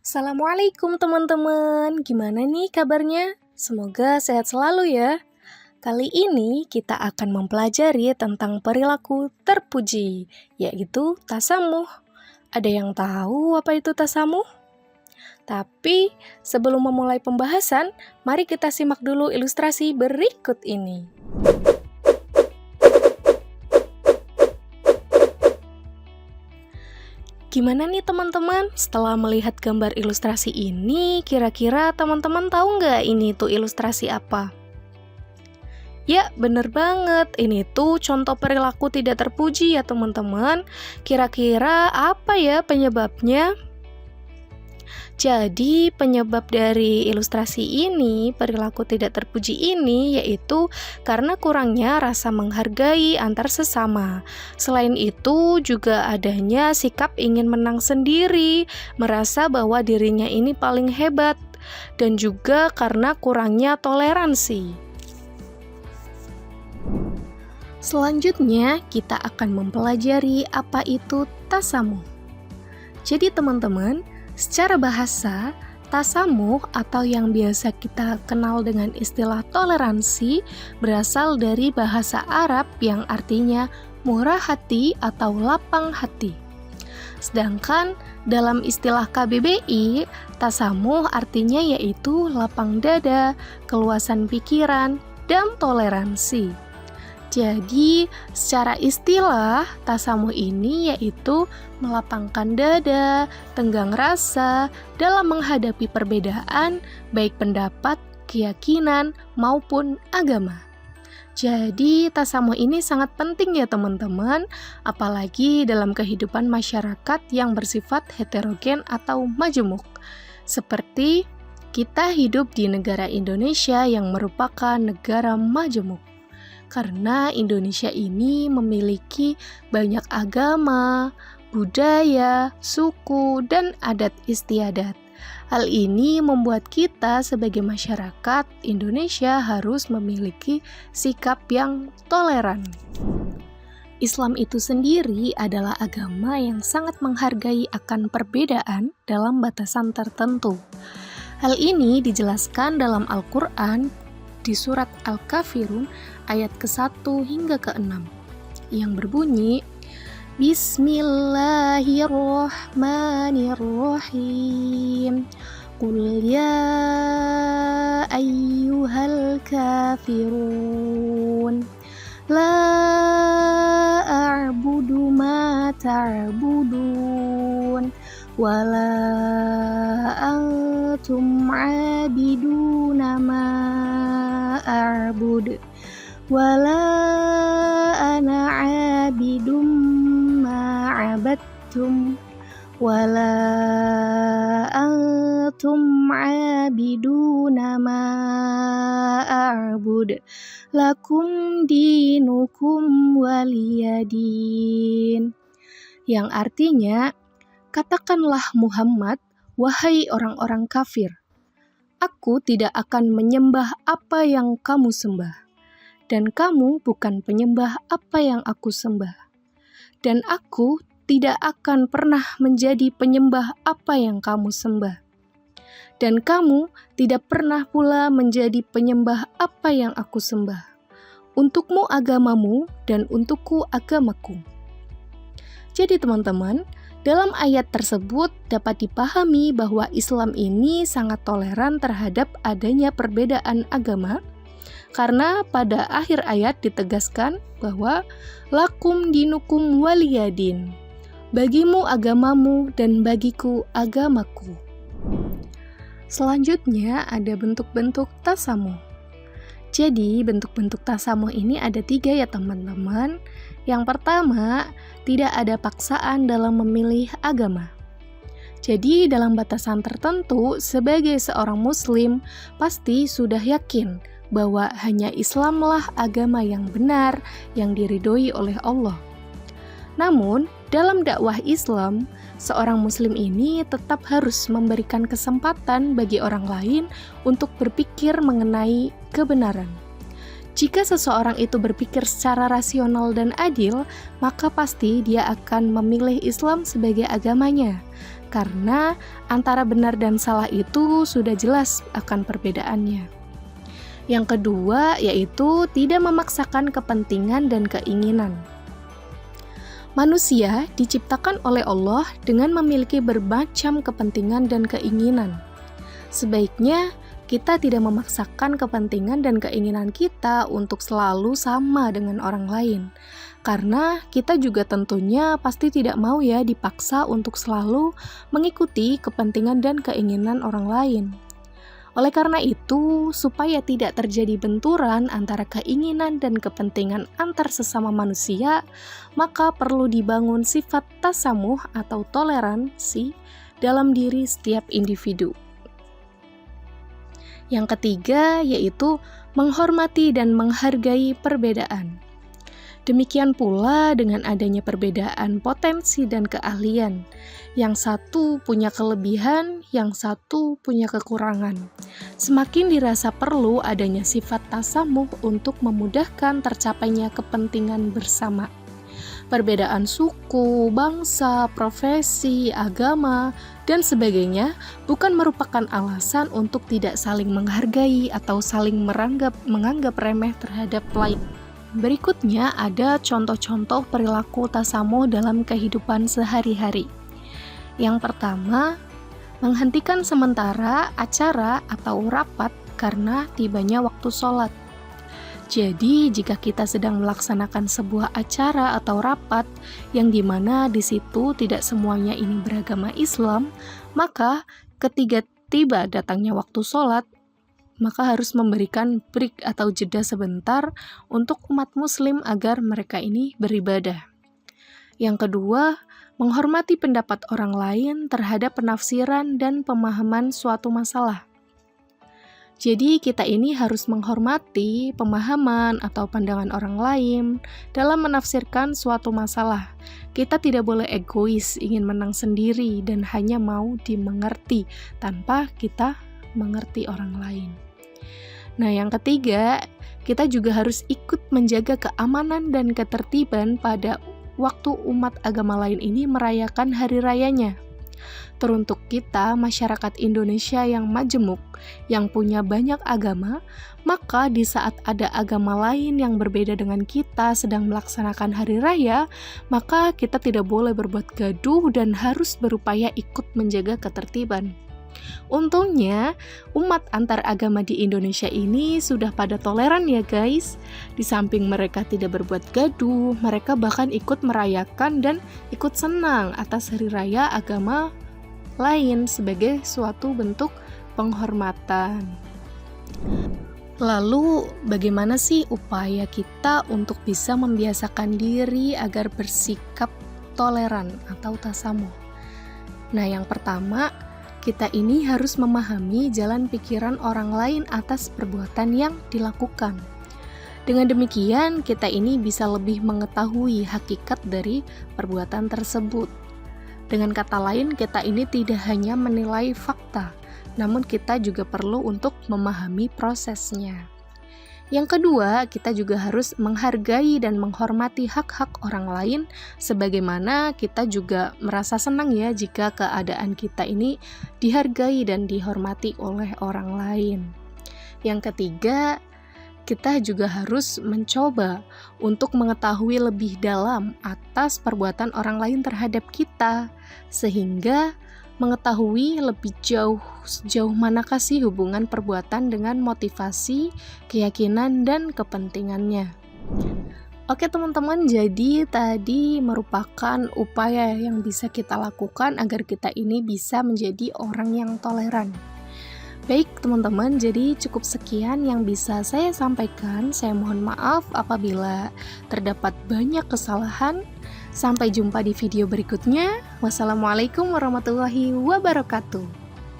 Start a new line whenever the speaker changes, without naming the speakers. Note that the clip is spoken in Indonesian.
Assalamualaikum teman-teman, gimana nih kabarnya? Semoga sehat selalu ya. Kali ini kita akan mempelajari tentang perilaku terpuji, yaitu tasamuh. Ada yang tahu apa itu tasamuh? Tapi sebelum memulai pembahasan, mari kita simak dulu ilustrasi berikut ini. Gimana nih teman-teman? Setelah melihat gambar ilustrasi ini, kira-kira teman-teman tahu nggak ini tuh ilustrasi apa? Ya, bener banget. Ini tuh contoh perilaku tidak terpuji ya teman-teman. Kira-kira apa ya penyebabnya? Jadi, penyebab dari ilustrasi ini, perilaku tidak terpuji ini, yaitu karena kurangnya rasa menghargai antar sesama. Selain itu, juga adanya sikap ingin menang sendiri, merasa bahwa dirinya ini paling hebat, dan juga karena kurangnya toleransi. Selanjutnya, kita akan mempelajari apa itu tasamuh. Jadi teman-teman, secara bahasa, tasamuh atau yang biasa kita kenal dengan istilah toleransi berasal dari bahasa Arab yang artinya murah hati atau lapang hati. Sedangkan dalam istilah KBBI, tasamuh artinya yaitu lapang dada, keluasan pikiran, dan toleransi. Jadi, secara istilah, tasamuh ini yaitu melapangkan dada, tenggang rasa dalam menghadapi perbedaan, baik pendapat, keyakinan, maupun agama. Jadi, tasamuh ini sangat penting ya teman-teman, apalagi dalam kehidupan masyarakat yang bersifat heterogen atau majemuk. Seperti kita hidup di negara Indonesia yang merupakan negara majemuk. Karena Indonesia ini memiliki banyak agama, budaya, suku, dan adat istiadat. Hal ini membuat kita sebagai masyarakat Indonesia harus memiliki sikap yang toleran. Islam itu sendiri adalah agama yang sangat menghargai akan perbedaan dalam batasan tertentu. Hal ini dijelaskan dalam Al-Quran di surat Al-Kafirun ayat ke-1 hingga ke-6 yang berbunyi Bismillahirrahmanirrahim Qul ya ayyuhal kafirun La a'budu ma ta'budun Wala antum 'abiduna ma a'bud wala ana 'abidum ma 'abadtum wala antum 'abiduna ma a'bud lakum dinukum waliyadin, yang artinya, katakanlah Muhammad, wahai orang-orang kafir, aku tidak akan menyembah apa yang kamu sembah, dan kamu bukan penyembah apa yang aku sembah. Dan aku tidak akan pernah menjadi penyembah apa yang kamu sembah. Dan kamu tidak pernah pula menjadi penyembah apa yang aku sembah. Untukmu agamamu, dan untukku agamaku. Jadi teman-teman, dalam ayat tersebut dapat dipahami bahwa Islam ini sangat toleran terhadap adanya perbedaan agama, karena pada akhir ayat ditegaskan bahwa lakum dinukum waliyadin, bagimu agamamu dan bagiku agamaku. Selanjutnya ada bentuk-bentuk tasamuh. Jadi bentuk-bentuk tasamuh ini ada 3 ya teman-teman. Yang pertama, tidak ada paksaan dalam memilih agama. Jadi dalam batasan tertentu, sebagai seorang muslim, pasti sudah yakin bahwa hanya Islamlah agama yang benar, yang diridhoi oleh Allah. Namun, dalam dakwah Islam, seorang muslim ini tetap harus memberikan kesempatan bagi orang lain untuk berpikir mengenai kebenaran. Jika seseorang itu berpikir secara rasional dan adil, maka pasti dia akan memilih Islam sebagai agamanya. karena antara benar dan salah itu sudah jelas akan perbedaannya. Yang kedua yaitu tidak memaksakan kepentingan dan keinginan. Manusia diciptakan oleh Allah dengan memiliki bermacam kepentingan dan keinginan. Sebaiknya kita tidak memaksakan kepentingan dan keinginan kita untuk selalu sama dengan orang lain. Karena kita juga tentunya pasti tidak mau ya dipaksa untuk selalu mengikuti kepentingan dan keinginan orang lain. Oleh karena itu, supaya tidak terjadi benturan antara keinginan dan kepentingan antar sesama manusia, maka perlu dibangun sifat tasamuh atau toleransi dalam diri setiap individu. Yang ketiga yaitu menghormati dan menghargai perbedaan. Demikian pula dengan adanya perbedaan potensi dan keahlian. Yang satu punya kelebihan, yang satu punya kekurangan. Semakin dirasa perlu adanya sifat tasamuh untuk memudahkan tercapainya kepentingan bersama. Perbedaan suku, bangsa, profesi, agama, dan sebagainya bukan merupakan alasan untuk tidak saling menghargai atau saling menganggap remeh terhadap lain. Berikutnya ada contoh-contoh perilaku tasamuh dalam kehidupan sehari-hari. Yang pertama, menghentikan sementara acara atau rapat karena tibanya waktu sholat. Jadi, jika kita sedang melaksanakan sebuah acara atau rapat yang dimana di situ tidak semuanya ini beragama Islam, maka ketika tiba datangnya waktu sholat, maka harus memberikan break atau jeda sebentar untuk umat muslim agar mereka ini beribadah. Yang kedua, menghormati pendapat orang lain terhadap penafsiran dan pemahaman suatu masalah. Jadi kita ini harus menghormati pemahaman atau pandangan orang lain dalam menafsirkan suatu masalah. Kita tidak boleh egois, ingin menang sendiri dan hanya mau dimengerti tanpa kita mengerti orang lain. Nah, yang ketiga, kita juga harus ikut menjaga keamanan dan ketertiban pada waktu umat agama lain ini merayakan hari rayanya. Teruntuk kita, masyarakat Indonesia yang majemuk, yang punya banyak agama, maka di saat ada agama lain yang berbeda dengan kita sedang melaksanakan hari raya, maka kita tidak boleh berbuat gaduh dan harus berupaya ikut menjaga ketertiban. Untungnya, umat antar agama di Indonesia ini sudah pada toleran ya guys. Di samping mereka tidak berbuat gaduh, mereka bahkan ikut merayakan dan ikut senang atas hari raya agama lain sebagai suatu bentuk penghormatan. Lalu, bagaimana sih upaya kita untuk bisa membiasakan diri agar bersikap toleran atau tasamuh? Nah, yang pertama, kita ini harus memahami jalan pikiran orang lain atas perbuatan yang dilakukan. Dengan demikian, kita ini bisa lebih mengetahui hakikat dari perbuatan tersebut. Dengan kata lain, kita ini tidak hanya menilai fakta, namun kita juga perlu untuk memahami prosesnya. Yang kedua, kita juga harus menghargai dan menghormati hak-hak orang lain, sebagaimana kita juga merasa senang ya jika keadaan kita ini dihargai dan dihormati oleh orang lain. Yang ketiga, kita juga harus mencoba untuk mengetahui lebih dalam atas perbuatan orang lain terhadap kita, sehingga mengetahui lebih sejauh manakah sih hubungan perbuatan dengan motivasi, keyakinan, dan kepentingannya. Oke teman-teman, jadi tadi merupakan upaya yang bisa kita lakukan agar kita ini bisa menjadi orang yang toleran. Baik teman-teman, jadi cukup sekian yang bisa saya sampaikan. Saya mohon maaf apabila terdapat banyak kesalahan. Sampai jumpa di video berikutnya. Wassalamualaikum warahmatullahi wabarakatuh.